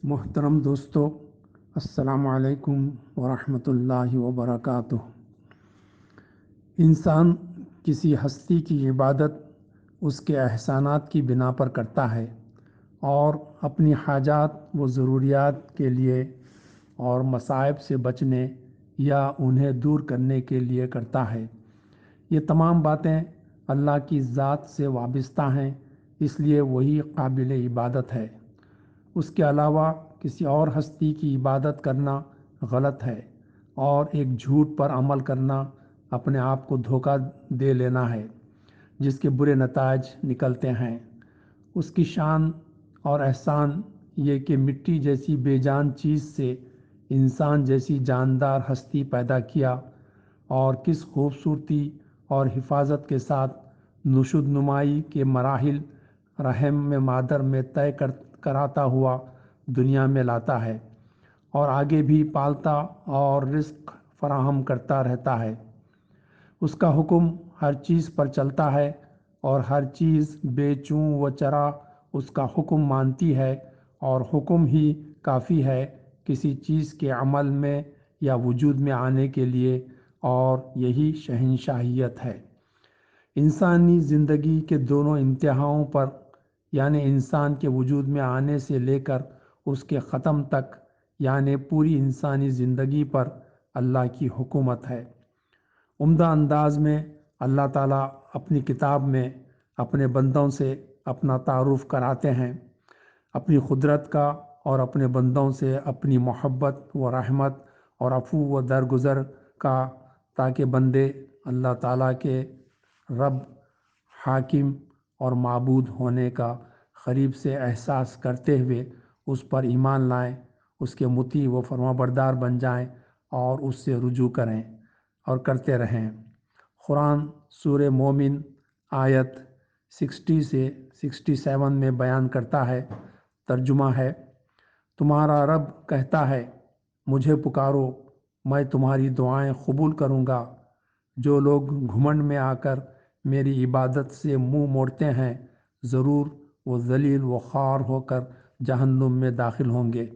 محترم دوستو، السلام علیکم ورحمۃ اللہ وبرکاتہ۔ انسان کسی ہستی کی عبادت اس کے احسانات کی بنا پر کرتا ہے اور اپنی حاجات و ضروریات کے لیے اور مصائب سے بچنے یا انہیں دور کرنے کے لیے کرتا ہے۔ یہ تمام باتیں اللہ کی ذات سے وابستہ ہیں، اس لیے وہی قابل عبادت ہے۔ اس کے علاوہ کسی اور ہستی کی عبادت کرنا غلط ہے اور ایک جھوٹ پر عمل کرنا اپنے آپ کو دھوکہ دے لینا ہے، جس کے برے نتائج نکلتے ہیں۔ اس کی شان اور احسان یہ کہ مٹی جیسی بے جان چیز سے انسان جیسی جاندار ہستی پیدا کیا، اور کس خوبصورتی اور حفاظت کے ساتھ نشو نمائی کے مراحل رحم میں مادر میں طے کراتا ہوا دنیا میں لاتا ہے اور آگے بھی پالتا اور رزق فراہم کرتا رہتا ہے۔ اس کا حکم ہر چیز پر چلتا ہے اور ہر چیز بے چوں و چرا اس کا حکم مانتی ہے، اور حکم ہی کافی ہے کسی چیز کے عمل میں یا وجود میں آنے کے لیے، اور یہی شہنشاہیت ہے۔ انسانی زندگی کے دونوں انتہاؤں پر، یعنی انسان کے وجود میں آنے سے لے کر اس کے ختم تک، یعنی پوری انسانی زندگی پر اللہ کی حکومت ہے۔ عمدہ انداز میں اللہ تعالیٰ اپنی کتاب میں اپنے بندوں سے اپنا تعارف کراتے ہیں، اپنی قدرت کا، اور اپنے بندوں سے اپنی محبت و رحمت اور عفو و درگزر کا، تاکہ بندے اللہ تعالیٰ کے رب، حاکم اور معبود ہونے کا قریب سے احساس کرتے ہوئے اس پر ایمان لائیں، اس کے مطیع و فرمانبردار بن جائیں اور اس سے رجوع کریں اور کرتے رہیں۔ قرآن سورہ مومن آیت 60 سے 67 میں بیان کرتا ہے، ترجمہ ہے: تمہارا رب کہتا ہے، مجھے پکارو، میں تمہاری دعائیں قبول کروں گا۔ جو لوگ گھمنڈ میں آ کر میری عبادت سے منہ موڑتے ہیں، ضرور وہ ذلیل و خوار ہو کر جہنم میں داخل ہوں گے۔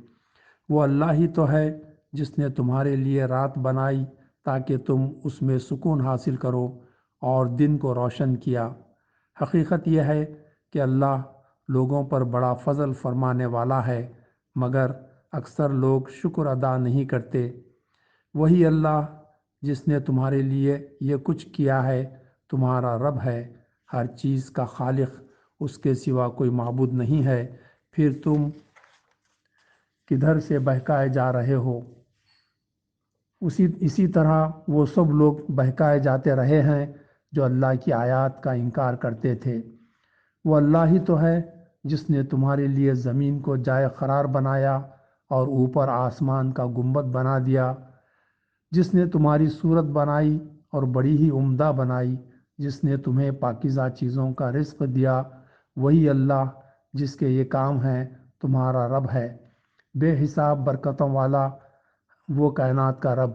وہ اللہ ہی تو ہے جس نے تمہارے لیے رات بنائی تاکہ تم اس میں سکون حاصل کرو، اور دن کو روشن کیا۔ حقیقت یہ ہے کہ اللہ لوگوں پر بڑا فضل فرمانے والا ہے، مگر اکثر لوگ شکر ادا نہیں کرتے۔ وہی اللہ جس نے تمہارے لیے یہ کچھ کیا ہے تمہارا رب ہے، ہر چیز کا خالق، اس کے سوا کوئی معبود نہیں ہے۔ پھر تم کدھر سے بہکائے جا رہے ہو؟ اسی طرح وہ سب لوگ بہکائے جاتے رہے ہیں جو اللہ کی آیات کا انکار کرتے تھے۔ وہ اللہ ہی تو ہے جس نے تمہارے لیے زمین کو جائے قرار بنایا اور اوپر آسمان کا گنبد بنا دیا، جس نے تمہاری صورت بنائی اور بڑی ہی عمدہ بنائی، جس نے تمہیں پاکیزہ چیزوں کا رزق دیا۔ وہی اللہ جس کے یہ کام ہیں تمہارا رب ہے، بے حساب برکتوں والا، وہ کائنات کا رب۔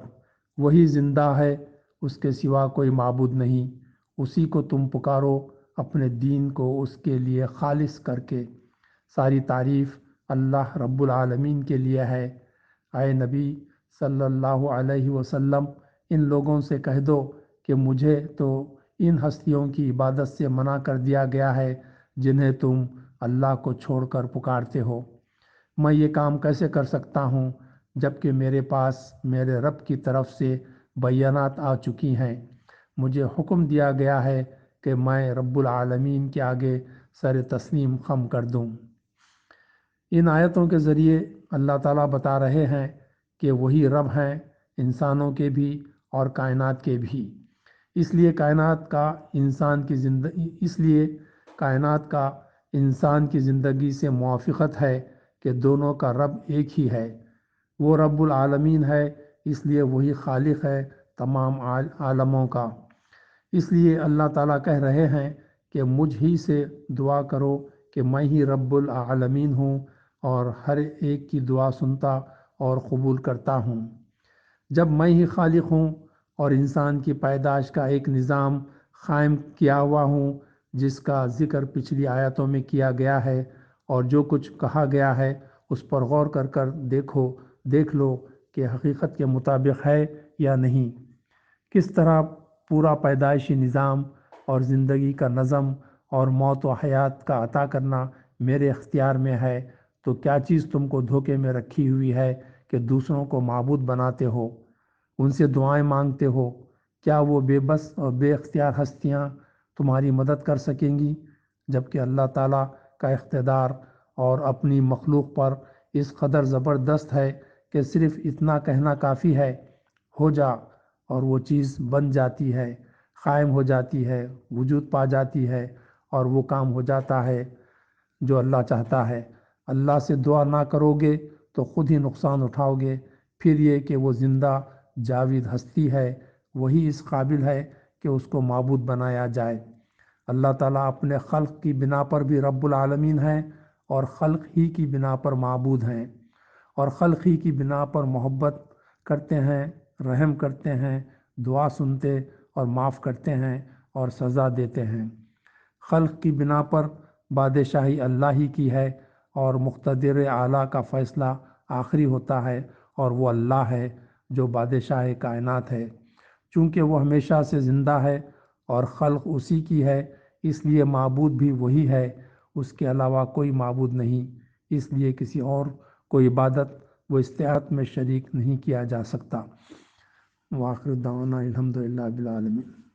وہی زندہ ہے، اس کے سوا کوئی معبود نہیں۔ اسی کو تم پکارو اپنے دین کو اس کے لیے خالص کر کے۔ ساری تعریف اللہ رب العالمین کے لیے ہے۔ اے نبی صلی اللہ علیہ وسلم، ان لوگوں سے کہہ دو کہ مجھے تو ان ہستیوں کی عبادت سے منع کر دیا گیا ہے جنہیں تم اللہ کو چھوڑ کر پکارتے ہو۔ میں یہ کام کیسے کر سکتا ہوں جبکہ میرے پاس میرے رب کی طرف سے بینات آ چکی ہیں؟ مجھے حکم دیا گیا ہے کہ میں رب العالمین کے آگے سر تسلیم خم کر دوں۔ ان آیتوں کے ذریعے اللہ تعالیٰ بتا رہے ہیں کہ وہی رب ہیں، انسانوں کے بھی اور کائنات کے بھی۔ اس لیے کائنات کا انسان کی زندگی سے موافقت ہے کہ دونوں کا رب ایک ہی ہے۔ وہ رب العالمین ہے، اس لیے وہی خالق ہے تمام عالموں کا۔ اس لیے اللہ تعالیٰ کہہ رہے ہیں کہ مجھ ہی سے دعا کرو کہ میں ہی رب العالمین ہوں اور ہر ایک کی دعا سنتا اور قبول کرتا ہوں۔ جب میں ہی خالق ہوں اور انسان کی پیدائش کا ایک نظام قائم کیا ہوا ہوں جس کا ذکر پچھلی آیتوں میں کیا گیا ہے، اور جو کچھ کہا گیا ہے اس پر غور کر دیکھ لو کہ حقیقت کے مطابق ہے یا نہیں۔ کس طرح پورا پیدائشی نظام اور زندگی کا نظم اور موت و حیات کا عطا کرنا میرے اختیار میں ہے، تو کیا چیز تم کو دھوکے میں رکھی ہوئی ہے کہ دوسروں کو معبود بناتے ہو، ان سے دعائیں مانگتے ہو؟ کیا وہ بے بس اور بے اختیار ہستیاں تمہاری مدد کر سکیں گی، جبکہ اللہ تعالیٰ کا اقتدار اور اپنی مخلوق پر اس قدر زبردست ہے کہ صرف اتنا کہنا کافی ہے، ہو جا، اور وہ چیز بن جاتی ہے، قائم ہو جاتی ہے، وجود پا جاتی ہے، اور وہ کام ہو جاتا ہے جو اللہ چاہتا ہے۔ اللہ سے دعا نہ کرو گے تو خود ہی نقصان اٹھاؤ گے۔ پھر یہ کہ وہ زندہ جاوید ہستی ہے، وہی اس قابل ہے کہ اس کو معبود بنایا جائے۔ اللہ تعالیٰ اپنے خلق کی بنا پر بھی رب العالمین ہیں، اور خلق ہی کی بنا پر معبود ہیں، اور خلق ہی کی بنا پر محبت کرتے ہیں، رحم کرتے ہیں، دعا سنتے اور معاف کرتے ہیں اور سزا دیتے ہیں۔ خلق کی بنا پر بادشاہی اللہ ہی کی ہے، اور مقتدر اعلیٰ کا فیصلہ آخری ہوتا ہے، اور وہ اللہ ہے جو بادشاہ کائنات ہے۔ چونکہ وہ ہمیشہ سے زندہ ہے اور خلق اسی کی ہے، اس لیے معبود بھی وہی ہے، اس کے علاوہ کوئی معبود نہیں، اس لیے کسی اور کو عبادت و استطاعت میں شریک نہیں کیا جا سکتا۔ وآخر دعوانا الحمدللہ رب العالمین۔